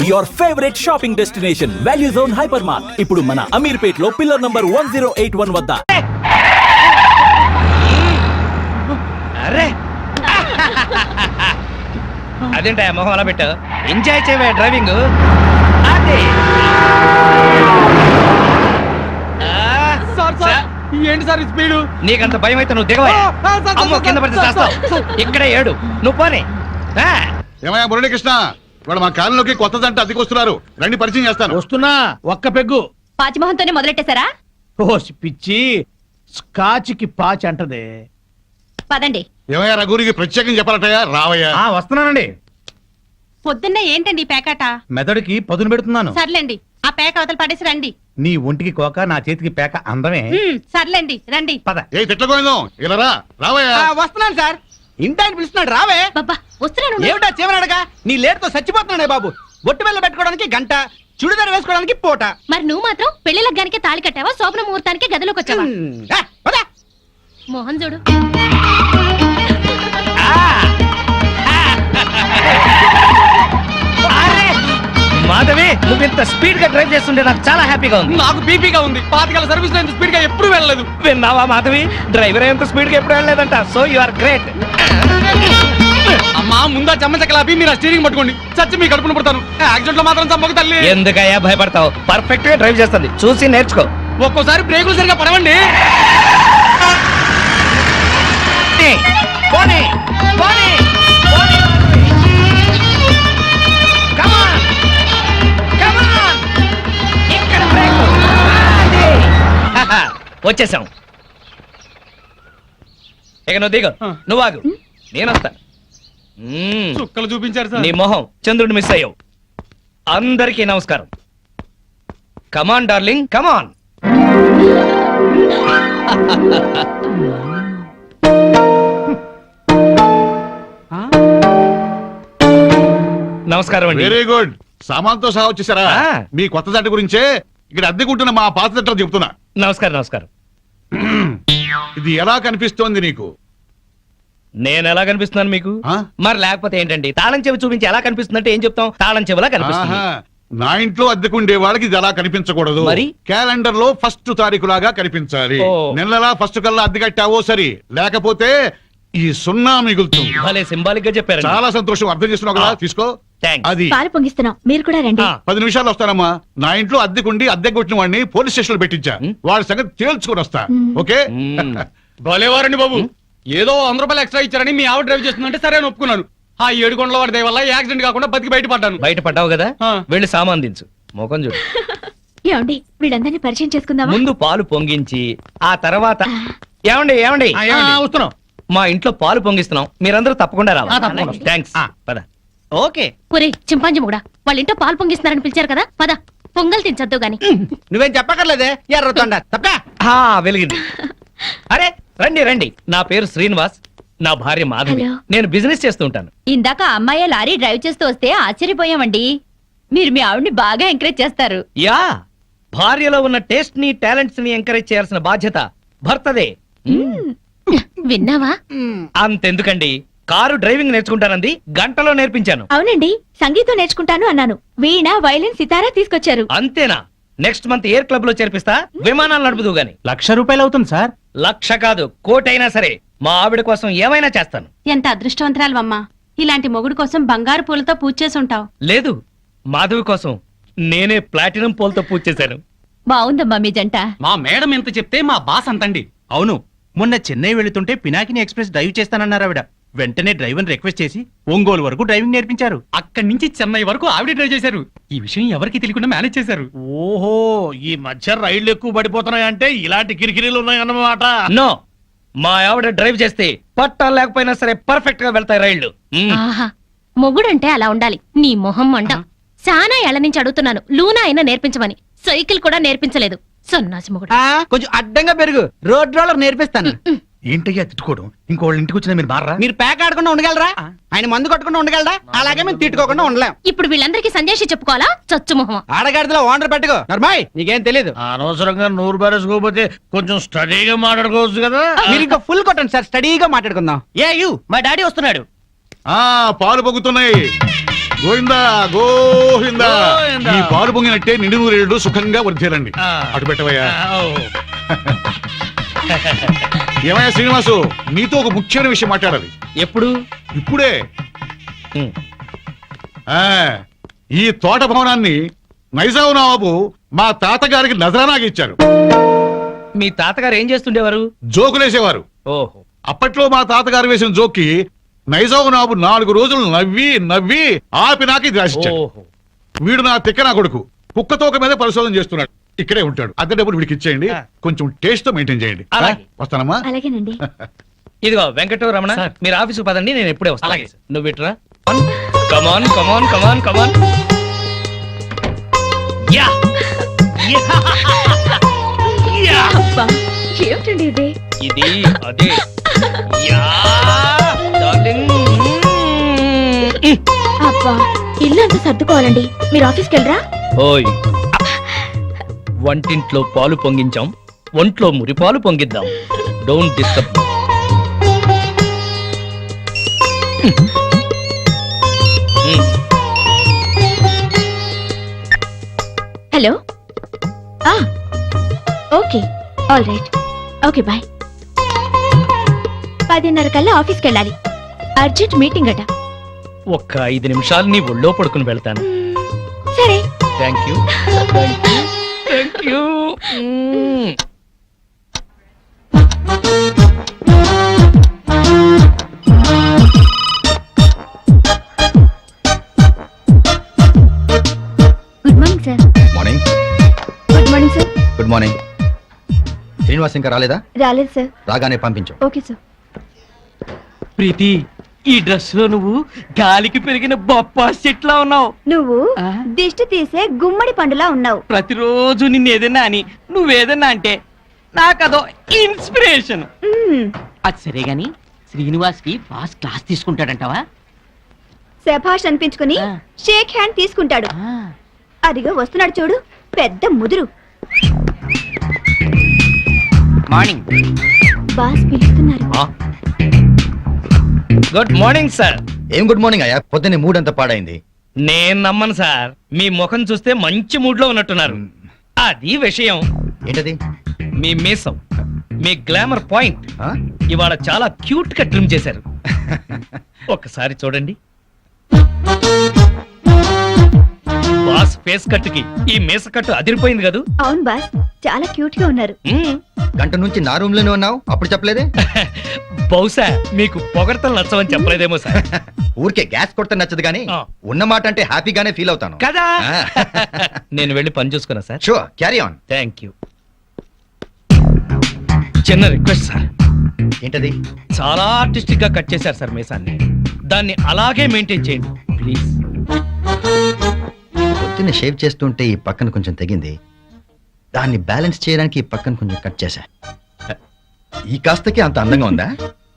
Your favourite shopping destination value zone hyper mart ఇప్పుడు మన అమీర్పేట్ లో పిల్లర్ నంబర్ 1081 వద్ద. అరే అదేంటా మొహం అలా పెట్టు, ఎంజాయ్ చేయవే డ్రైవింగ్. ఏంటి సార్ స్పీడు? నీకంత భయం అయితే నువ్వు దిగవా, అమ్మో కింద పడితే చేస్తావు. ఇక్కడే ఏడు, నువ్వు పోనీ. ఏమయ్యా మురళీకృష్ణ, ఇవాళ మా కాలంలోకి కొత్త జంట అద్దెకొస్తున్నారు, రండి పరిచయం చేస్తాను. వస్తున్నా, ఒక్క పెగ్గు. పాచిమోహంతోనే మొదలెట్టేశారా? ఓ పిచ్చి, స్కాచ్కి పాచి అంటదే. పదండి. ఏమయ్యా రఘురికి ప్రత్యేకం చెప్పాలటయ్యా, రావయ్యా. వస్తున్నానండి. పొద్దున్నే ఏంటండి ఈ పేకాట? మెదడుకి పదును పెడుతున్నాను. సర్లేండి, ఆ పేక అవతల పడేసి రండి. నీ ఒంటికి కోక, నా చేతికి పేక అందమే. సర్లేండి రండి. పద. ఏ తిట్లకోయిందో ఇలా రా, రావయ్యా. వస్తున్నాను సార్, ఇంటాయన పిలుస్తున్నాడు, రావే. బాబా వస్తున్నాను. ఏమిటా చివరడగా, నీ లేటుతో చచ్చిపోతున్నాడే బాబు. బొట్టు బెల్ల పెట్టుకోవడానికి గంట, చుడిదారు వేసుకోవడానికి పూట. మరి నువ్వు మాత్రం పెళ్లి లగ్గానికి తాళి కట్టావా, శోభన ముహూర్తానికి గదిలోకి వచ్చావా? మోహన్ చూడు. మాధవి, నువ్వు ఇంత స్పీడ్ గా డ్రైవ్ చేస్తుంటే నాకు చాలా హ్యాపీగా ఉంది. నాకు బీపీగా ఉంది, పాతికల సర్వీస్ లో ఇంత స్పీడ్ గా ఎప్పుడు వెళ్ళలేదు. విన్నావా మాధవి, డ్రైవర్ ఎంత స్పీడ్ గా ఎప్పుడు వెళ్ళలేదంట. So you are great. అమ్మా ముందా చెమ్మచక్కలాపి మీరు ఆ స్టీరింగ్ పట్టుకోండి, చచ్చి మీ కడుపున పడతాను. యాక్సిడెంట్ లో మాత్రం చంపక తల్లి. ఎందుకయ్యా భయపడతావు, పర్ఫెక్ట్ గా డ్రైవ్ చేస్తుంది, చూసి నేర్చుకో. ఒక్కోసారి బ్రేకులు సరిగా పడవండి. పోనీ, పోనీ, పోనీ. Come on, come on. ఇక్కడ బ్రేక్. వచ్చేసాం. ఇక నువ్వు దిగు, నువ్వు ఆగు, నేను వస్తా. చుక్కలు చూపించారు సార్. నీ మొహం చంద్రుడు మిస్ అయ్యావు. అందరికీ నమస్కారం. కమాన్ డార్లింగ్, కమాన్. నమస్కారం అండి. వెరీ గుడ్, సామాన్తో సహా వచ్చేసారా? ఆ. మీ కొత్త జంట గురించే ఇక్కడ అద్దెకుంటున్న మా పాత జంటలు చెప్తున్నా. నమస్కారం, నమస్కారం. ఇది ఎలా కనిపిస్తోంది నీకు? నేను ఎలా కనిపిస్తున్నాను మీకు? ఆ? మరి లేకపోతే ఏంటండి, తాళం చెవి చూపించి ఎలా కనిపిస్తుందంటే ఏం చెప్తాం, తాళం చెవిలా కనిపిస్తుంది. ఆహా, నా ఇంట్లో అద్దెకుండే వాళ్ళకి ఇది ఎలా కనిపించకూడదు. మరి? క్యాలెండర్ లో ఫస్ట్ తారీఖు లాగా కనిపించాలి. ఓ. నెలలా ఫస్ట్ కల్లా అద్దె కట్టావో సరి, లేకపోతే ఈ సున్నా మిగులుతుంది. భలే సింబాలిక్ గా చెప్పారు. చాలా సంతోషం, అర్థం చేస్తున్నావు కదా, తీసుకో. థాంక్స్. అది పాలు పొంగిస్తున్నాం, మీరు కూడా రండి. 10 నిమిషాలు వస్తానమ్మా. నా ఇంట్లో అద్దెకుండి అద్దె కొట్టిన వాడిని పోలీస్ స్టేషన్ లో పెట్టించా, వాడి సంగతి తేల్చుకొని వస్తా. ఓకే? భలేవారండి బాబు, ఏదో 100 రూపాయలు ఎక్స్ట్రా ఇచ్చారని మీ ఆవిడ డ్రైవ్ చేస్తుందంటే సరే అని ఒప్పుకున్నాను. ఆ 7 కొండల వాడి దయ వల్ల యాక్సిడెంట్ కాకుండా బతికి బయటపడ్డాను. బయట పడ్డావు కదా, ఆ. వెళ్ళి సామాన్ దించు. మొఖం చూడు. ఏమండి, వీళ్ళందరినీ పరిచయం చేసుకుందామా? ముందు పాలు పొంగించి ఆ తర్వాత ఏమండి ఏమండి వస్తున్నాం. మా ఇంట్లో పాలు పొంగిస్తున్నాం, మీరందరూ తప్పకుండా తప్పకుండా. రావాలి. థాంక్స్. పద. ఓకే. ఒరే చింపాంజీ కూడా వాళ్ళ ఇంట్లో పాలు పొంగిస్తున్నారని పిలిచారు కదా, పద పొంగల్ తినచద్దు గాని. నువ్వేం చెప్పక్కర్లేదే, ఎర్రతొండ తప్ప. వెలిగింది. అరే రండి రండి, నా పేరు శ్రీనివాస్, నా భార్య మాధవి. హలో. నేను బిజినెస్ చేస్తూ ఉంటాను. ఇందాక అమ్మాయి లారీ డ్రైవ్ చేస్తూ వస్తే ఆశ్చర్యపోయామండి. మీరు మీ ఆవిడ్ని బాగా ఎంకరేజ్ చేస్తారు. యా, భార్యలో ఉన్న టేస్ట్ ని టాలెంట్స్ ని ఎంకరేజ్ చేయాల్సిన బాధ్యత భర్తదే. విన్నావా? అంతెందుకండి, కారు డ్రైవింగ్ నేర్చుకుంటానంది, గంటలో నేర్పించాను. అవునండి, సంగీతం నేర్చుకుంటాను అన్నాను, వీణ వైలిన్ సితారా తీసుకొచ్చారు. అంతేనా? నెక్స్ట్ మంత్ ఎయిర్ క్లబ్ లో చేర్పిస్తా, విమానాలు నడుపుదు గాని. ₹1,00,000 అవుతుంది సార్. 1,00,000 కాదు, 1,00,000 అయినా సరే మా ఆవిడ కోసం ఏమైనా చేస్తాను. ఎంత అదృష్టవంతరాలమ్మా, ఇలాంటి మొగుడు కోసం బంగారు పూలతో పూజ చేసి ఉంటావు. లేదు, మాధవి కోసం నేనే ప్లాటినం పోల్తో పూజ చేశాను. బాగుందమ్మా మీ జంట. మా మేడం ఎంత చెప్తే మా బాస్ అంతండి. అవును, మొన్న చెన్నై వెళుతుంటే పినాకిని ఎక్స్ప్రెస్ డ్రైవ్ చేస్తానన్నారు ఆవిడ. వెంటనే డ్రైవర్ రిక్వెస్ట్ చేసి ఒంగోలు వరకు డ్రైవింగ్ నేర్పించారు. అక్కడి నుంచి చెన్నై వరకు ఆవిడ డ్రైవ్ చేశారు. ఈ విషయం ఎవరికి తెలియకుండా మేనేజ్ చేశారు. ఓహో, ఈ మధ్య రైళ్లు ఎక్కువ పడిపోతున్నాయంటే ఇలాంటి కిరికిరీలు ఉన్నాయన్నమాట. నో, మా ఆవిడ డ్రైవ్ చేస్తే పట్టాలు లేకపోయినా సరే పర్ఫెక్ట్ గా వెళ్తాయి రైళ్లు. ఆహా, మొగుడంటే అలా ఉండాలి. నీ మొహం మండ. చాలా ఏళ్ల నుంచి అడుగుతున్నాను, లూనా అయినా నేర్పించమని. సైకిల్ కూడా నేర్పించలేదు, సన్నాసి మొగుడు. కొంచెం అడ్డంగా పెరుగు, రోడ్ రోలర్ నేర్పిస్తాను. ఏంటయ్యా తిట్టుకోవడం? ఇంకోళ్ళ ఇంటికి వచ్చినా మీరు మారా? మీరు ప్యాక్ ఆడకుండా ఉండగలరా? ఆయన మందు కొట్టకుండా ఉండగలరా? అలాగే మేము తిట్టుకోకుండా ఉండలేం. ఇప్పుడు వీళ్ళందరికీ సందేశం చెప్పుకోవాలా? చచ్చు మొహం. ఆడగాడిలో ఓనర్ పెట్టుకో. నర్మాయ్, నీకేం తెలీదు. అనవసరంగా నూరు బారేసుకోకపోతే కొంచెం స్టడీగా మాట్లాడుకోవచ్చు కదా. మీరు ఇంకా ఫుల్ కొట్టండి సార్, స్టడీగా మాట్లాడుకుందాం. మా డాడీ వస్తున్నాడు. ఆ పాలు పొగుతున్నాయి. గోవిందా గోవిందా. పొంగినట్టే నిండు నూరేళ్లు సుఖంగా వర్ధేలండి. అటు పెట్టవయ్యా. ఏమయ్యా శ్రీనివాసు, నీతో ఒక ముఖ్యమైన విషయం మాట్లాడాలి. ఎప్పుడు? ఇప్పుడే. ఉమ్. ఆ ఈ తోట భవనాన్ని నైజాం నవాబు మా తాతగారికి నజరానాగా ఇచ్చారు. మీ తాతగారు ఏం చేస్తుండేవారు? జోకులేసేవారు. ఓహో. అప్పట్లో మా తాతగారు వేసిన జోక్కి నైజాం నవాబు 4 రోజులు నవ్వి నవ్వి ఆపి నాకు ఇది రాసిచ్చాడు. ఓహో. వీడు నా తిక్క నా కొడుకు కుక్క తోక మీద పరిశోధన చేస్తున్నాడు. ఇక్కడే ఉంటాడు. అద్దె డబ్బులు వీడికి ఇచ్చేయండి. కొంచెం టేస్ట్ తో మెయింటైన్ చేయండి. అలాగే. వస్తానమ్మా. అలాగేనండి. ఇదిగో వెంకటరమణ, మీరు ఆఫీసు పదండి, నేను ఎప్పుడే వస్తాను. అలాగే. నువ్వు ఇట్రా. Come on come on come on come on. Yeah yeah. ఏమిటండి ఇది? ఇది అదే. Yeah darling. అబ్బా, ఇల్లు అంతా సర్దుకోవాలండి. మీరు ఆఫీస్కి వెళ్ళరా? ఓయ్, వంటింట్లో పాలు పొంగించాం, ఒంట్లో మురిపాలు పొంగిద్దాం. Don't disturb. Hello. Okay, all right. Okay, bye. 10:30 కల్లా ఆఫీస్కి వెళ్ళాలి. అర్జెంట్ మీటింగ్ అట. ఒక్క 5 నిమిషాలు నీ ఒళ్ళో పడుకుని వెళ్తాను. సరే. Thank you thank you thank you. Good morning sir. Morning. Good morning sir. Good morning. Srinivas ఇంకా రాలేదా? రాలేదు సార్. రాగానే పంపించు. Okay sir. ప్రీతి, ఈ డ్రెస్ లో నువ్వు గాలికి పెరిగిన బొప్పాస్ చెట్లా ఉన్నావు. నువ్వు దిష్టి తీసే గుమ్మడి పండులా ఉన్నావు. ప్రతిరోజు నిన్ను ఏదైనా అని నువ్వేదన్నా అంటే నాకదో ఇన్స్పిరేషన్. అది సరే గాని శ్రీనివాస్ కి బాస్ క్లాస్ తీసుకుంటాడంటావా? శభాష్ అనిపించుకుని ఆ. షేక్ హ్యాండ్ తీసుకుంటాడు. అదిగో వస్తున్నాడు చూడు, పెద్ద ముదురు. మార్నింగ్. బాస్ పిలుస్తున్నారు. Good morning sir. ఏం గుడ్ మార్నింగ్ అయ్యా, పొద్దున్నే మూడ్ అంతా పాడైంది. నేను నమ్మను సార్, మీ ముఖం చూస్తే మంచి మూడ్ లో ఉన్నట్టున్నారు. అది విషయం. ఏంటది? మీ మీసం, మీ గ్లామర్ పాయింట్ ఆ? ఇవాళ చాలా క్యూట్ గా ట్రిమ్ చేశారు. ఒక్కసారి చూడండి. బాస్ ఫేస్ కట్ కి ఈ మీస కట్టు అదిరిపోయింది కదూ. అవును బాస్, చాలా క్యూట్ గా ఉన్నారు. మ్మ్. గంట నుంచి నా రూమ్ లోనే ఉన్నావు, అప్పుడు చెప్పలేదే? బహుశా మీకు పొగడతలు నచ్చవని చెప్పలేదేమో సార్. ఊరికే గ్యాస్ కొడితే నచ్చదు గానీ ఆ. ఉన్న మాట అంటే హ్యాపీగానే ఫీల్ అవుతాను కదా. ఆ. నేను వెళ్ళి పని చూసుకున్నా sir. Sure, carry on. Thank you. చిన్న రిక్వెస్ట్ సార్. ఏంటది? చాలా ఆర్టిస్టిక్ గా కట్ చేశారు సార్ మీసాన్ని. దాన్ని అలాగే మెయింటైన్ చేయండి ప్లీజ్. పొద్దున్న షేవ్ చేస్తుంటే ఈ పక్కన కొంచెం తెగింది, దాన్ని బ్యాలెన్స్ చేయడానికి ఈ పక్కన కొంచెం కట్ చేశా. ఈ కాస్తకి అంత అందంగా ఉందా?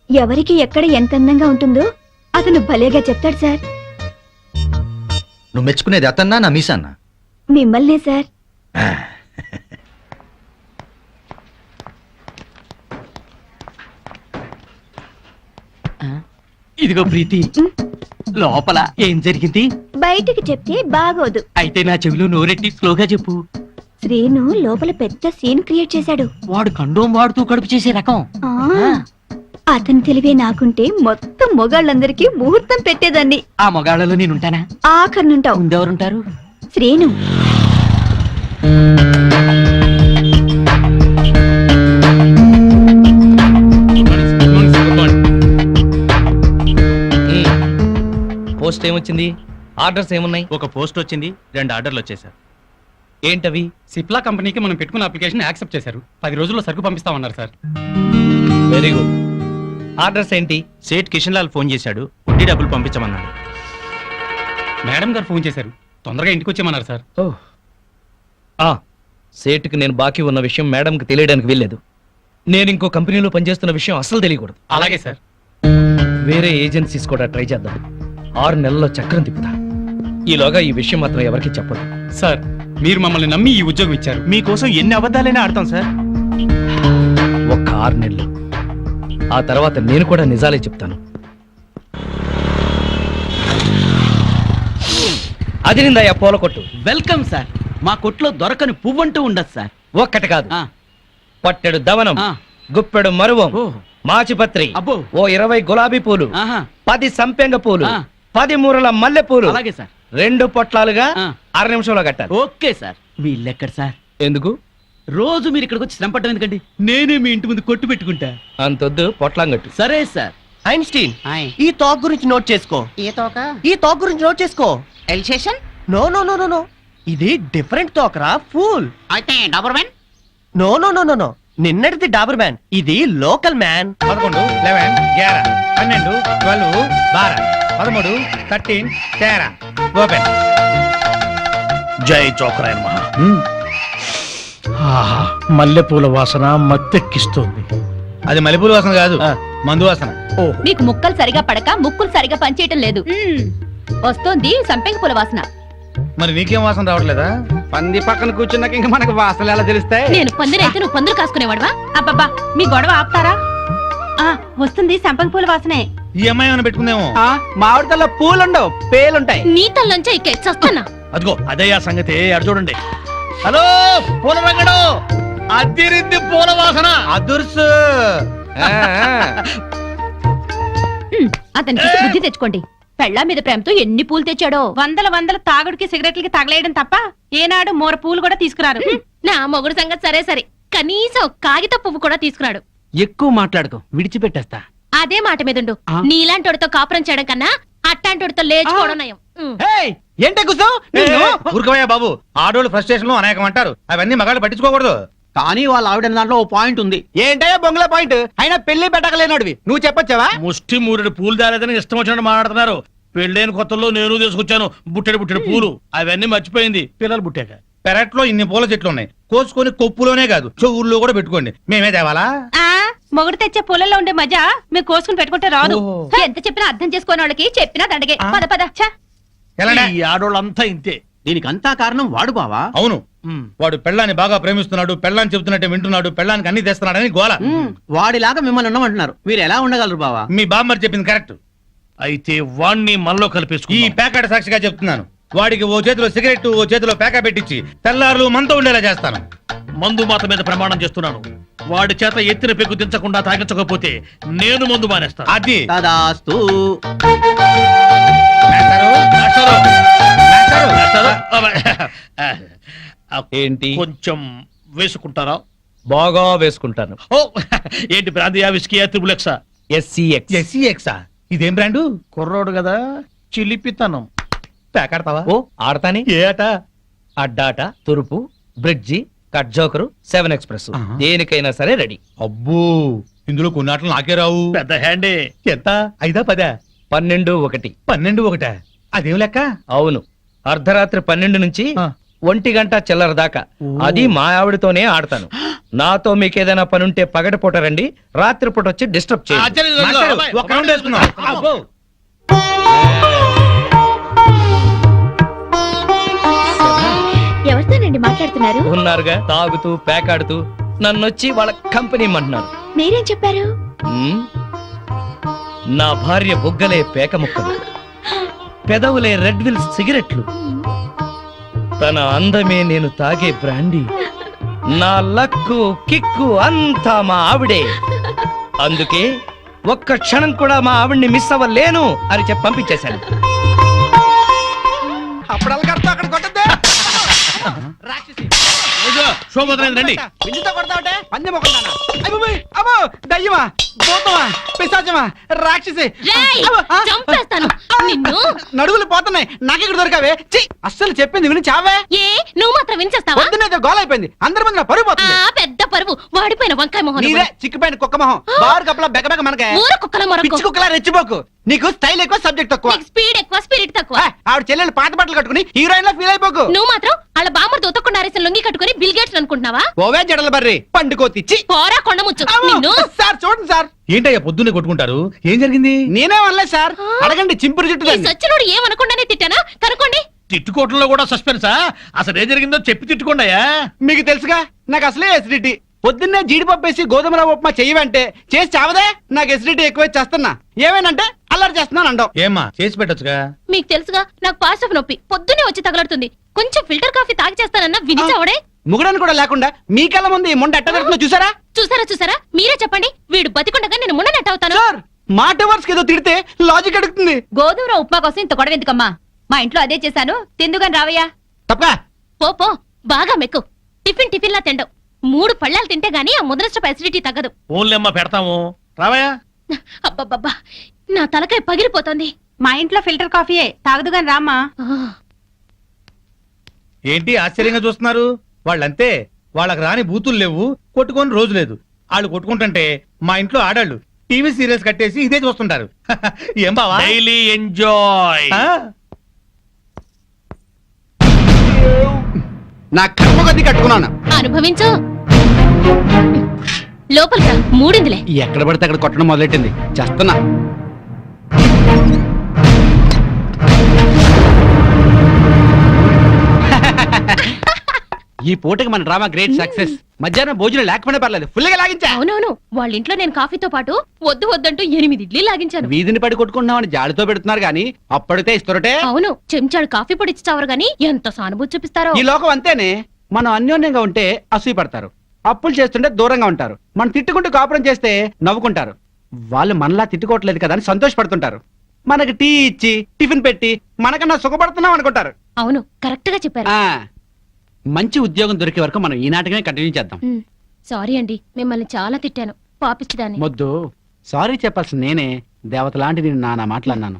ఎవరికి ఎక్కడ ఎంత అందంగా ఉంటుందో అతను భలేగా చెప్తాడు సార్. నువ్వు మెచ్చుకునేది అతన్నా నా మీసాన్నా? మిమ్మల్నే సార్. ఇదిగో ప్రీతి, లోపల ఏం జరిగింది? బయటికి చెప్తే బాగోదు. అయితే నా చెవిలో నోరెట్టి స్లోగా చెప్పు. శ్రీను లోపల పెద్ద సీన్ క్రియేట్ చేశాడు. వాడు కండోం వాడుతూ కడుపు చేసే రకం. ఆ, అతని తెలివే నాకుంటే మొత్తం మొగాళ్ళందరికీ ముహూర్తం పెట్టేదాన్ని. ఆ మొగాళ్ళలో నేనుంటానా? ఆఖరినుంటావు. ముందెవరుంటారు? శ్రీను. పోస్ట్ ఏమొచ్చింది? ఆర్డర్స్ ఏమున్నాయి? ఒక పోస్ట్ వచ్చింది, 2 ఆర్డర్లు వచ్చేసారు. ఏంటవి? సిప్లా కంపెనీకి మనం పెట్టుకున్న అప్లికేషన్ యాక్సెప్ట్ చేశారు. 10 రోజుల్లో సరుకు పంపిస్తామన్నారు సార్. Very good. ఆర్డర్స్ ఏంటి? సేట్ కిషన్ లాల్ ఫోన్ చేశాడు, వడ్డీ డబ్బులు పంపించమన్నాడు. మేడం గారు ఫోన్ చేశారు, తొందరగా ఇంటికి వచ్చేయమన్నారు సార్. సేటుకి నేను బాకీ ఉన్న విషయం మేడంకి తెలియడానికి వీల్లేదు. నేను ఇంకో కంపెనీలో పనిచేస్తున్న విషయం అస్సలు తెలియకూడదు. అలాగే సార్. వేరే ఏజెన్సీస్ కూడా ట్రై చేద్దాం. 6 నెలల్లో చక్రం తిప్పుతా. ఈలోగా ఈ విషయం మాత్రం ఎవరికి చెప్పదు. సార్, మీరు మమ్మల్ని నమ్మి ఈ ఉద్యోగం ఇచ్చారు. మీకోసం ఎన్ని అబద్ధాలైనా ఆడతాం సార్. ఒక్క 6 నెలలు, ఆ తర్వాత నేను కూడా నిజాలే చెప్తాను. అదిరిందయ్యా పూల కొట్టు. Welcome sir. మా కొట్లో దొరకని పువ్వంటూ ఉండదు సార్. ఒక్కటి కాదు, ఆ, పట్టెడు దవనం, ఆ. గుప్పెడు మరువం, ఓ. మాచిపత్రి, అబ్బో. ఓ 20 గులాబీ పూలు, ఆహా. 10 సంపెంగ పూలు, ఆ. 10 మూరల మల్లె పూలు, అలాగే సార్. 2 పొట్లాలుగా ఆ. 6 నిమిషంలో కట్టాలి. Okay sir. మీ ఇల్లు ఎక్కడ సార్? ఎందుకు రోజు మీరు ఇక్కడికి వచ్చి శ్రమ పడ్డం ఎందుకండి? నేనే మీ ఇంటి ముందు కొట్టు పెట్టుకుంటా. అంతొద్దు, పొట్లం కట్టు. సరే సార్. ఐన్స్టీన్ ఆయ్. ఈ టాక్ గురించి నోట్ చేసుకో. ఏ తోక? ఈ టాక్ గురించి నోట్ చేసుకో. Alsatian? No no no no no ఇది డిఫరెంట్ టాక్ రా ఫూల్. అయితే Doberman? No no no no no నిన్నటిది డాబర్ మ్యాన్, ఇది లోకల్ మ్యాన్. 11, 11, 11, 12, 12, 12, 13, 13, 13. ఓపెన్. జై చోకరాయ మహా. మల్లెపూల వాసన మత్తెక్కిస్తోంది. అది మల్లెపూల వాసన కాదు, మందు వాసన. మీకు ముక్కలు సరిగా పడక ముక్కులు సరిగా పనిచేయటం లేదు. వస్తోంది సంపెంగ పూల వాసన. మరి నీకేం వాసన రావట్లేదా? పంది పక్కన కూర్చున్నాక ఇంకా మనకు వాసనలు ఎలా తెలుస్తాయి? నేను పందిరైతే నువ్వు పందులు కాసుకునేవాడవా? అబ్బబ్బా మీ గొడవ ఆపుతారా? వస్తుంది సంపెంగ పూల వాసనే. ఈ అమ్మాయి ఏమైనా పెట్టుకుందేమో. మామిడికల్లో పూలుండవు, పేలుంటాయి. నీ తల్లంచే ఇకే చస్తానా? అదిగో అదయ్యా సంగతి, అటు చూడండి. హలో పూల రంగడు, అదిరింది పూల వాసన. అదుర్సు. అతనికి బుద్ధి తెచ్చుకోండి. పెళ్ళా మీద ప్రేమతో ఎన్ని పూలు తెచ్చాడో. వందల తాగుడికి సిగరెట్లకి తగలేయడం తప్ప ఏనాడు మోర పూలు కూడా తీసుకురారు. నా మొగుడు సంగతి సరే సరే, కనీసం కాగిత పువ్వు కూడా తీసుకురాడు. ఎక్కువ మాట్లాడుకో, విడిచిపెట్టేస్తా. అదే మాట మీదుండు. ఆ? నీలాంటోడితో కాపురం చేయడం కన్నా అట్టాంటోడితో లేచుకోవడం నయం. ఏంటే కూర్చో? ఊరుకోవయ్యా బాబు, ఆడోళ్ళు ఫ్రస్ట్రేషన్ లో అనేకం అంటారు, అవన్నీ మగాళ్ళు పట్టించుకోకూడదు. కానీ వాళ్ళ ఆవిడ దాంట్లో ఓ పాయింట్ ఉంది. ఏంటయ్యా బొంగుల పాయింట్? అయినా పెళ్లి పెట్టకలేనోడివి నువ్వు చెప్పొచ్చావా? ముష్టి మూరెడు పూలు దారేదని ఇష్టం వచ్చినట్టు మాట్లాడుతున్నారు. పెళ్ళైన కొత్తలో నేను తీసుకొచ్చాను బుట్టెడు పూలు, అవన్నీ మర్చిపోయింది పిల్లలు పుట్టాక. పెరట్లో ఇన్ని పూల చెట్లు ఉన్నాయి, కోసుకొని కొప్పులోనే కాదు చెవుల్లో కూడా పెట్టుకోండి. మేమే తేవాలా? మొగుడు తెచ్చే పూలలో ఉండే మజా మీరు కోసుకుని పెట్టుకుంటే రాదు. ఎంత చెప్పినా అర్థం చేసుకోని వాళ్ళకి చెప్పినా దండగే. పద పద. ఎలాంటి? ఈ ఆడోళ్ళంతా ఇంతే. దీనికంతా కారణం వాడు బావా. అవును, వాడు పెళ్ళాన్ని బాగా ప్రేమిస్తున్నాడు, పెళ్ళాన్ని చెబుతున్నట్టే వింటున్నాడు, పెళ్ళానికి అన్ని తెస్తున్నాడని గోల. వాడిలాగా మిమ్మల్ని ఉండమంటున్నారు, మీరు ఎలా ఉండగలరు బావా? మీ బామ్మర్ చెప్పింది కరెక్ట్. అయితే వాణ్ణి మనలో ఈ కలిపేసుకుని ప్యాకెట్ సాక్షిగా చెప్తున్నాను, వాడికి ఓ చేతిలో సిగరెట్ ఓ చేతిలో ప్యాకెట్ పెట్టించి తెల్లారులు మనతో ఉండేలా చేస్తాను. మందు మాత మీద ప్రమాణం చేస్తున్నాను. వాడి చేత ఎత్తిన పెగ్గు దించకుండా తాగించకపోతే నేను మందు మానేస్తాను. అది తదాస్తు. మేస్టారు, మేస్టారు, మేస్టారు. ఏంటి? కొంచెం వేసుకుంటారా? బాగా వేసుకుంటాను. ఓ ఏంటి బ్రాందియా, విస్కీయా, త్రిబులెక్సా? SCX. SCX-ఆ? ఇదేం బ్రాండు? కుర్రోడు కదా, చిలిపితనం. ప్యాకెడతావా? ఓ ఆడతాని. ఏ ఆట? అడ్డాట, తురుపు, బ్రిడ్జి, కట్ జోకరు, 7 ఎక్స్ప్రెస్, ఆహా. దేనికైనా సరే రెడీ. అబ్బో, ఇందులో కొన్ని ఆటలు నాకే రావు. పెద్ద హ్యాండే. ఎంత? 5, 10? 12, 1. 12, 1? అదేం లెక్క? అవును, అర్ధరాత్రి 12 నుంచి ఆ. 1 గంట చిల్లర దాకా. అది మా ఆవిడతోనే ఆడతాను. నాతో మీకేదైనా పనుంటే పగటిపూట రండి, రాత్రిపూట వచ్చి డిస్టర్బ్ చేయండి. మాస్టారు, ఒక్క రౌండ్ వేసుకుందాం. అబ్బో. ఎవరితోనండి మాట్లాడుతున్నారు? ఉన్నారుగా, తాగుతూ పేకాడుతూ నన్నొచ్చి వాళ్ళ కంపెనీ ఇమ్మంటున్నారు. మీరేం చెప్పారు? ఉమ్, నా భార్య బుగ్గలే పేక ముక్కలు, పెదవులే రెడ్ విల్ సిగరెట్లు, తన అందమే నేను తాగే బ్రాండీ, నా లక్కు కిక్కు అంతా మా ఆవిడే. అందుకే ఒక్క క్షణం కూడా మా ఆవిడ్ని మిస్ అవ్వలేను అని చెప్పి పంపించేశాను. అప్పుడల్లా కడతా అక్కడ కొట్టద్దే. రాక్షసి. రండి. విందుతో కొడతావుటే పంది మొక్కలుదానా? అబ్బో, దయ్యమా, భూతమా, పిశాచమా, రాక్షసి. రేయ్, అబ్బో, ఆ, చంపేస్తాను నిన్ను. నడుగులు పోతున్నాయి, నాకెక్కడ దొరకావే? చి, అస్సలు చెప్పింది విని చావే. ఏ నువ్వు మాత్రం వినిచేస్తావా? పొద్దునేదో గోల అయిపోయింది, అందరి ముందు నా పరుగు పోతుంది. పెద్ద పరువు, వాడిపోయిన వంకాయ మొహం నీదే చిక్కిపోయిన కుక్క మొహం, బారు కప్పలా బెగబెగ మనకే. ఊర కుక్కల మొరకు. పిచ్చి కుక్కలా రెచ్చిపోకు, నీకు స్టైల్ ఎక్కువ సబ్జెక్ట్ తక్కువ. నీకు స్పీడ్ ఎక్కువ, స్పిరిట్ తక్కువ. ఆవిడ చెల్లెలు పాత బట్టలు కట్టుకుని హీరోయిన్ లా ఫీల్ అయిపోకు. నువ్వు మాత్రం వాళ్ళ బామ్మర్ దొతకుండా లుంగి కట్టుకుని బిల్ గేట్స్ అనుకుంటున్నావా? ఓవే జడల బర్రి పండుకోతిచ్చి. పోరా కొండముచ్చు నిన్ను. సార్ చూడండి సార్, ఏంటయ్యా పొద్దున్నే కొట్టుకుంటారు? ఏం జరిగింది? నేనే అనలేదు సార్, అడగండి చింపురు ఈ చుట్టూ. సచ్చినోడు ఏమనకుండానే తిట్టానా? కనుకోండి. తిట్టుకోవటంలో కూడా సస్పెన్సా? అసలు ఏం జరిగిందో చెప్పి తిట్టుకోండియా. మీకు తెలుసుగా, నాకు అసలే ఎసిడిటీ. పొద్దున్నే జీడిపప్పు వేసి గోధుమ రవ్వ ఉప్మా చెయ్యవంటే చేసి చావదే. నాకు ఎసిడిటీ ఎక్కువ చేస్తున్నా, ఏమేనంటే అల్లరి చేస్తున్నాను అంటావు. ఏమ్మా చేసి పెట్టొచ్చుగా. మీకు తెలుసుగా, నాకు పాస్ ఆఫ్ నొప్పి పొద్దునే వచ్చి తగలడుతుంది. కొంచెం ఫిల్టర్ కాఫీ తాగి చేస్తానన్నా వినిచావడే. ముగడని కూడా లేకుండా మీ కళ్ళ ముందు ఈ మొండ ఎట్ట దొరుకుతుందో చూసారా? చూసారా మీరే చెప్పండి, వీడు బతికుండగా నేను మున్ననట్టు అవుతాను. సార్ మాట వర్స్ ఏదో తిడితే లాజిక్ అడుగుతుంది. గోధుమ ఉప్మా కోసం ఇంత గొడవ ఎందుకమ్మా? మా ఇంట్లో అదే చేశాను, తిందుగాని రావయ్యా. తప్ప పో బాగా మెక్కు. టిఫిన్ లా తిండవు. 3 పళ్ళాలు తింటే గానీ ఆ ముద్రస్ట ఎసిడిటీ తగ్గదు. ఓన్లేమ్మా పెడతాము, రావయ్యా. అబ్బబ్బబ్బా, నా తలకాయ పగిలిపోతుంది. మా ఇంట్లో ఫిల్టర్ కాఫీయే, తాగదుగాని రామ్మా. ఏంటి ఆశ్చర్యంగా చూస్తున్నారు? వాళ్ళంతే, వాళ్ళకి రాని బూతులు లేవు, కొట్టుకొని రోజు లేదు. వాళ్ళు కొట్టుకుంటుంటే మా ఇంట్లో ఆడాళ్ళు టీవీ సీరియల్స్ కట్టేసి ఇదే చూస్తుంటారు. ఏం బావా? Daily enjoy. ఆ? నా కర్మ కొద్ది కట్టుకున్నాను. అనుభవించు. లోపలికి మూడిందిలే. ఎక్కడ పడితే అక్కడ కొట్టడం మొదలెట్టింది. చేస్తున్నా. ఈ పూటకి మన డ్రామా గ్రేట్ సక్సెస్. మధ్యాహ్నం భోజనం లేకపోయినా పర్లేదు, ఫుల్ గా లాగించా. అవునవును, వాళ్ళ ఇంట్లో నేను కాఫీతో పాటు వద్దంటూ 8 ఇడ్లీ లాగించాను. వీధిని పడి కొట్టుకుంటున్నామని జాలితో పెడుతున్నారు గానీ అప్పటితే ఇస్తురటే. అవును, చెంచాడు కాఫీ పొడి ఇచ్చి చావరు గాని ఎంత సానుభూతి చూపిస్తారో. ఈ లోకం అంతేనే. మనం అన్యోన్యంగా ఉంటే అసూయ పడతారు, అప్పులు చేస్తుంటే దూరంగా ఉంటారు. మనం తిట్టుకుంటూ కాపురం చేస్తే నవ్వుకుంటారు. వాళ్ళు మనలా తిట్టుకోవట్లేదు కదా అని సంతోషపడుతుంటారు. మనకి టీ ఇచ్చి టిఫిన్ పెట్టి మనకన్నా సుఖపడుతున్నాం అనుకుంటారు. అవును, కరెక్ట్ గా చెప్పారు. ఆ మంచి ఉద్యోగం దొరికే వరకు మనం ఈ నాటకమే కంటిన్యూ చేద్దాం. సారీ అండి, మిమ్మల్ని చాలా తిట్టాను, పాపిచ్చిదాన్ని. మొద్దు సారీ చెప్పాల్సిన నేనే. దేవత లాంటి నేను నానా మాట్లాడినాను.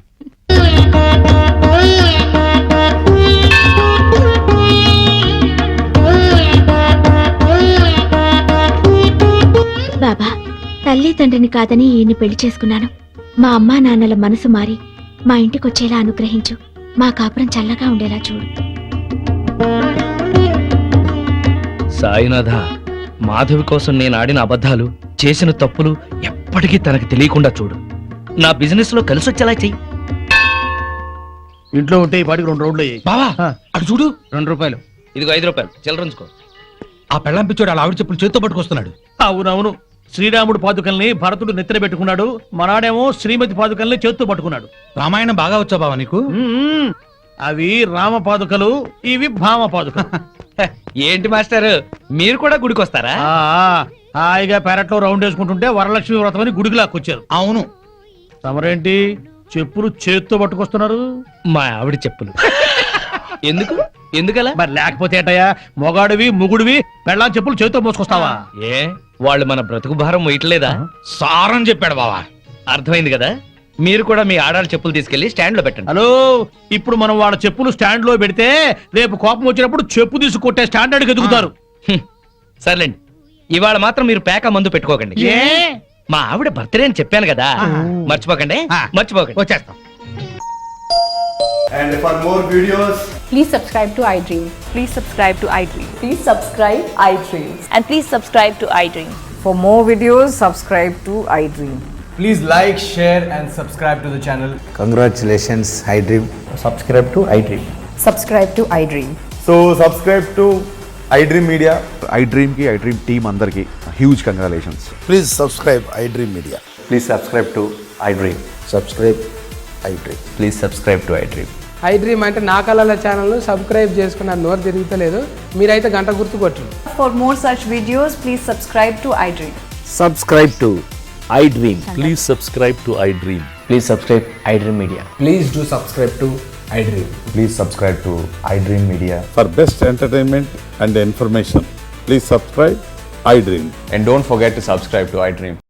బాబా, తల్లి తండ్రిని కాదని ఈయన్ని పెళ్లి చేసుకున్నాను. మా అమ్మా నాన్నల మనసు మారి మా ఇంటికొచ్చేలా అనుగ్రహించు. మా కాపురం చల్లగా ఉండేలా చూడు. సాయినాథ, మాధవి కోసం నేను ఆడిన అబద్ధాలు, చేసిన తప్పులు ఎప్పటికీ తనకు తెలియకుండా చూడు. నా బిజినెస్ లో కలిసి వచ్చేలా చెయ్యి. ఇంట్లో ఉంటే ఈ పాటికి 2 రౌండ్లు అయ్యాయి. బావా ఆ. అటు చూడు. 2 రూపాయలు. ఇదిగో 5 రూపాయలు చిల్లరంచుకో. ఆ పెళ్ళంపిచ్చోడు అలా ఆవిడ చెప్పులు చేత్తో పట్టుకొస్తున్నాడు. అవునవును, శ్రీరాముడు పాదుకల్ని భరతుడు నెత్తిన పెట్టుకున్నాడు, మనాడేమో శ్రీమతి పాదుకల్ని చేత్తో పట్టుకున్నాడు. రామాయణం బాగా వచ్చా బావా నీకు? మ్మ్. అవి రామ పాదుకలు, ఇవి భామ పాదుకలు. ఏంటి మాస్టర్, మీరు కూడా గుడికి వస్తారా? ఆ, హాయిగా పెరట్లో రౌండ్ వేసుకుంటుంటే వరలక్ష్మి వ్రతం అని గుడికి లాక్కొచ్చారు. అవును. తమరేంటి చెప్పులు చేత్తో పట్టుకొస్తున్నారు? మా ఆవిడ చెప్పులు. ఎందుకలా? మరి లేకపోతే ఏంటయ్యా, మొగాడివి ముగుడివి పెళ్ళాం చెప్పులు చేత్తో మోసుకొస్తావా? ఏ వాళ్ళు మన బ్రతుకు భారం వేయట్లేదా? సారం చెప్పాడు బావా. అర్థమైంది కదా. మీరు కూడా మీ ఆడాళ్ళ చెప్పులు తీసుకెళ్లి స్టాండ్ లో పెట్టండి. హలో, ఇప్పుడు మనం వాళ్ళ చెప్పులు స్టాండ్ లో పెడితే రేపు కోపం వచ్చినప్పుడు చెప్పు తీసి కొట్టే స్టాండర్డ్కి ఎదుగుతారు. సర్లేండి, ఇవాళ మాత్రం మీరు పేక మందు పెట్టుకోకండి. ఏ? మా ఆవిడ బర్త్డే అని చెప్పాను కదా, మర్చిపోకండి. మర్చిపోకండి. వచ్చేస్తాం. And for more videos, Please subscribe to iDream. Please subscribe to iDream. Please subscribe iDream. And please subscribe to iDream. For more videos, subscribe to iDream. please like, share and subscribe to the channel. Congratulations, iDream. Subscribe to iDream. Subscribe to iDream. So subscribe to iDream Media. iDream ki iDream team andarki huge congratulations. Please subscribe iDream Media. Please subscribe to iDream. Subscribe iDream. Please subscribe to iDream. iDream అంటే నా కళల channel subscribe చేసుకున్న నోరు తిరుగుతలేదు. మీరైతే గంట గుర్తు కొట్టండి. For more such videos, please subscribe to iDream. Subscribe to iDream. Please subscribe to iDream. Please subscribe iDream Media. Please do subscribe to iDream. Please subscribe to iDream Media. For best entertainment and information, please subscribe iDream. And don't forget to subscribe to iDream.